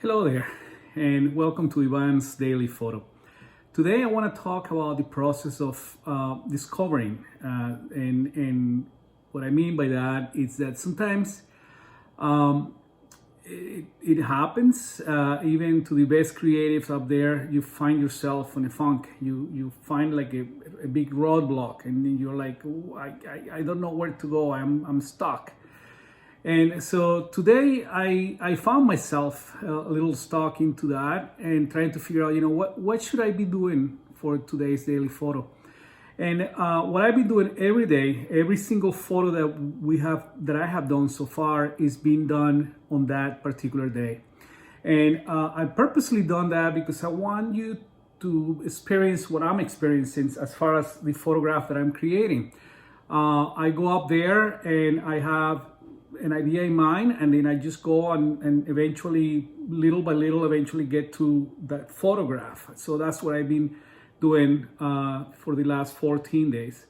Hello there, and welcome to Ivan's Daily Photo. Today, I want to talk about the process of discovering, and what I mean by that is that sometimes um, it happens, even to the best creatives up there. You find yourself in a funk. You find like a big roadblock, and you're like, "Oh, I don't know where to go. I'm stuck." And so today I found myself a little stuck into that and trying to figure out, what should I be doing for today's daily photo? And what I've been doing every day, every single photo that I have done so far is being done on that particular day. And I purposely done that because I want you to experience what I'm experiencing as far as the photograph that I'm creating. I go up there and I have an idea in mind, and then I just go on and eventually, little by little, eventually get to that photograph. So that's what I've been doing for the last 14 days.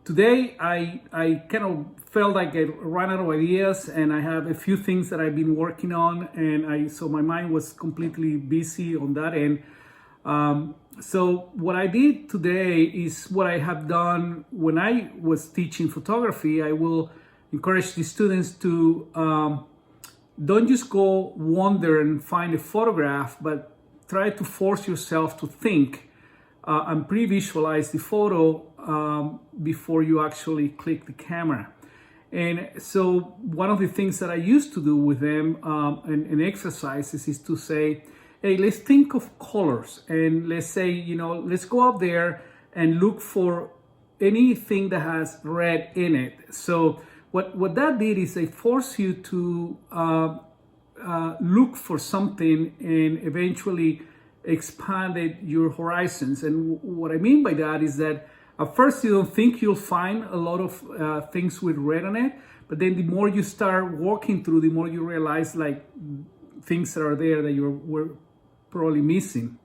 Today, I kind of felt like I ran out of ideas, and I have a few things that I've been working on, and so my mind was completely busy on that end. So what I did today is what I have done when I was teaching photography. I will encourage the students to don't just go wander and find a photograph, but try to force yourself to think and pre-visualize the photo before you actually click the camera. And so one of the things that I used to do with them in exercises is to say, hey, let's think of colors, and let's say, let's go up there and look for anything that has red in it. So what that did is they force you to look for something and eventually expanded your horizons. And what I mean by that is that at first you don't think you'll find a lot of things with red on it, but then the more you start walking through, the more you realize like things that are there that were probably missing.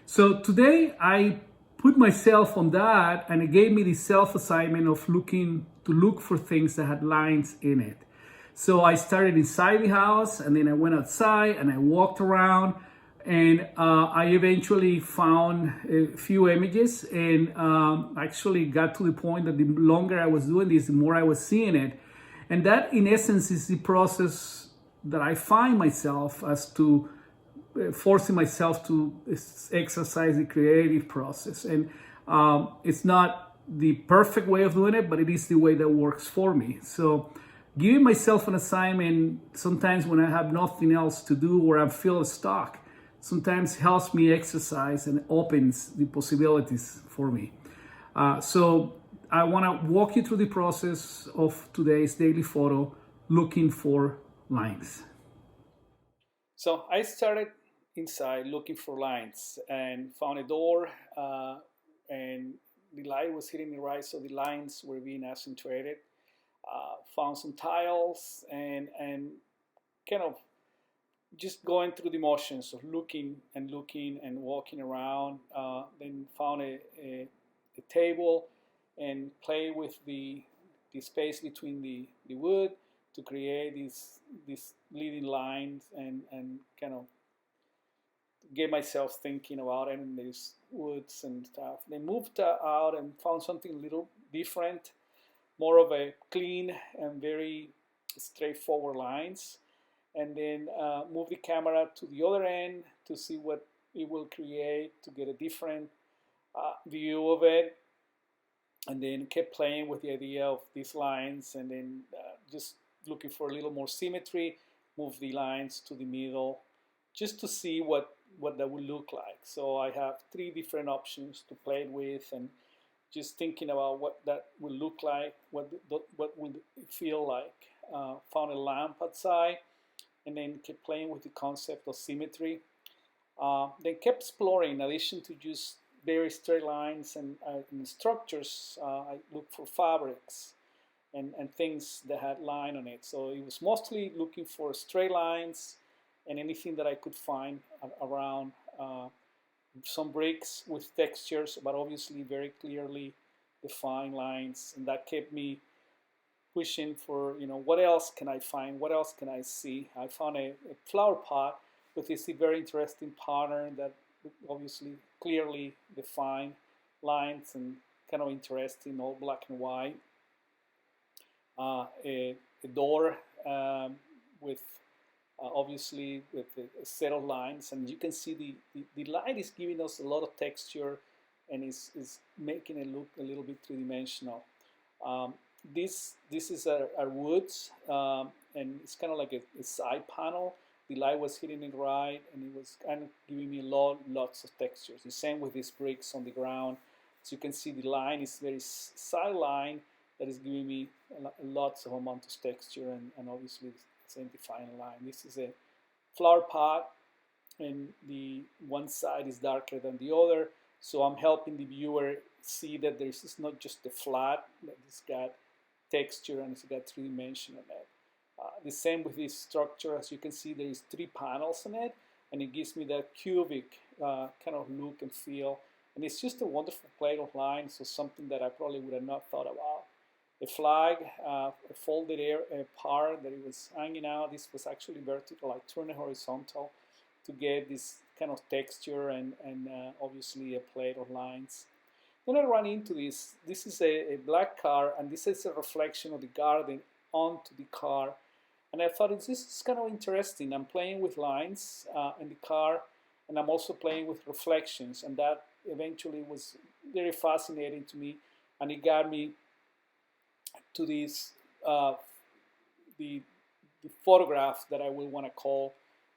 So today I put myself on that, and it gave me the self-assignment of look for things that had lines in it. So I started inside the house, and then I went outside and I walked around, and I eventually found a few images, and actually got to the point that the longer I was doing this, the more I was seeing it. And that in essence is the process that I find myself as to forcing myself to exercise the creative process. And it's not the perfect way of doing it, but it is the way that works for me. So giving myself an assignment sometimes when I have nothing else to do or I feel stuck sometimes helps me exercise and opens the possibilities for me. So I want to walk you through the process of today's daily photo, looking for lines. So I started inside looking for lines and found a door, and the light was hitting me right, so the lines were being accentuated. Found some tiles and kind of just going through the motions of looking and walking around. Then found a table and play with the space between the wood to create these leading lines and kind of get myself thinking about it in these woods and stuff. They moved out and found something a little different, more of a clean and very straightforward lines. And then move the camera to the other end to see what it will create to get a different view of it. And then kept playing with the idea of these lines, and then just looking for a little more symmetry, move the lines to the middle just to see what that would look like. So I have three different options to play with, and just thinking about what that will look like, what would it feel like. Found a lamp outside, and then kept playing with the concept of symmetry. Then kept exploring. In addition to just very straight lines and structures, I looked for fabrics and things that had line on it. So it was mostly looking for straight lines and anything that I could find around, some bricks with textures, but obviously very clearly defined lines. And that kept me pushing for, what else can I find? What else can I see? I found a flower pot with this very interesting pattern that obviously clearly defined lines and kind of interesting, all black and white. A door with obviously with a set of lines, and you can see the light is giving us a lot of texture and is making it look a little bit three-dimensional. This is our woods, and it's kind of like a side panel. The light was hitting it right, and it was kind of giving me lots of textures. The same with these bricks on the ground. As you can see, the line is very side line that is giving me lots of amount of texture, and obviously the same defined line. This is a flower pot, and the one side is darker than the other, so I'm helping the viewer see that it's not just the flat, that it's got texture and it's got 3 dimension in it. The same with this structure. As you can see, there is 3 panels in it, and it gives me that cubic kind of look and feel, and it's just a wonderful play of lines, so something that I probably would have not thought about. A flag, a folded part that it was hanging out. This was actually vertical. I turned it horizontal to get this kind of texture and obviously a plate of lines. Then I run into this. This is a black car, and this is a reflection of the garden onto the car. And I thought this is kind of interesting. I'm playing with lines in the car, and I'm also playing with reflections, and that eventually was very fascinating to me, and it got me to this the photograph that I will want to call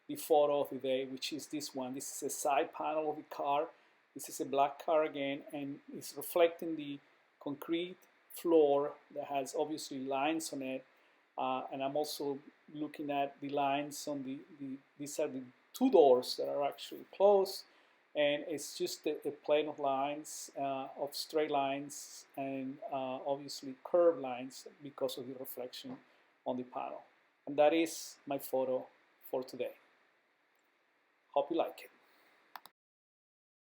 the photo of the day, which is this one. This is a side panel of the car. This is a black car again, and it's reflecting the concrete floor that has obviously lines on it. And I'm also looking at the lines on these are the 2 doors that are actually closed, and it's just a plane of lines, of straight lines, and obviously curved lines because of the reflection on the panel. And that is my photo for today. Hope you like it.